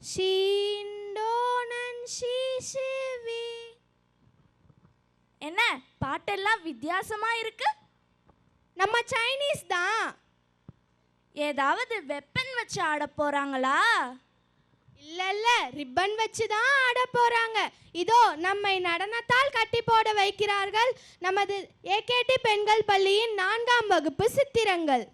ஷீண்டோனன் ஷீஷிவி. என்ன பாட்டெல்லாம் வித்தியாசமா இருக்கு? நம்ம சைனீஸ் தான். ஏதாவது வெப்பன் வச்சு ஆட போறாங்களா? இல்ல, ரிப்பன் வச்சு தான் ஆட போறாங்க. இதோ நம்மை நடனத்தால் கட்டி போட வைக்கிறார்கள் நமது ஏகேடி பெண்கள் பள்ளியின் 4ஆம் வகுப்பு சித்திரங்கள்.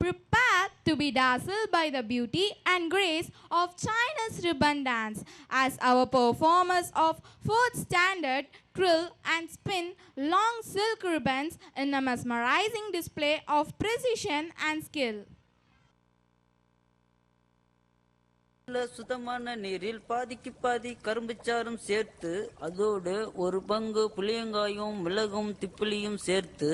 Prepare to be dazzled by the beauty and grace of China's ribbon dance as our performers of 4th standard trill and spin long silk ribbons in a mesmerizing display of precision and skill. சுத்தமான நீரில் பாதிக்கு பாதி கரும்புச்சாறும் சேர்த்து அதோடு ஒரு பங்கு புளியங்காயும் மிளகும் திப்பிலியும் சேர்த்து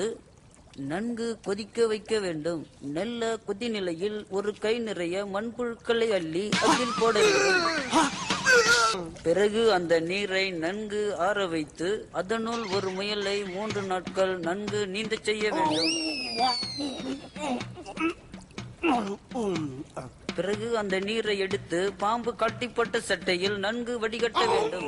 நன்கு கொதிக்க வைக்க வேண்டும். நல்ல கொதி நிலையில் ஒரு கை நிறைய மண்புழுக்களை அள்ளி அதில் போட வேண்டும். பிறகு அந்த நீரை நன்கு ஆற வைத்து அதனுள் ஒரு முயலை 3 நாட்கள் நன்கு நீந்த செய்ய வேண்டும். பிறகு அந்த நீரை எடுத்து பாம்பு கட்டிப்பட்ட சட்டையில் நன்கு வடிகட்ட வேண்டும்.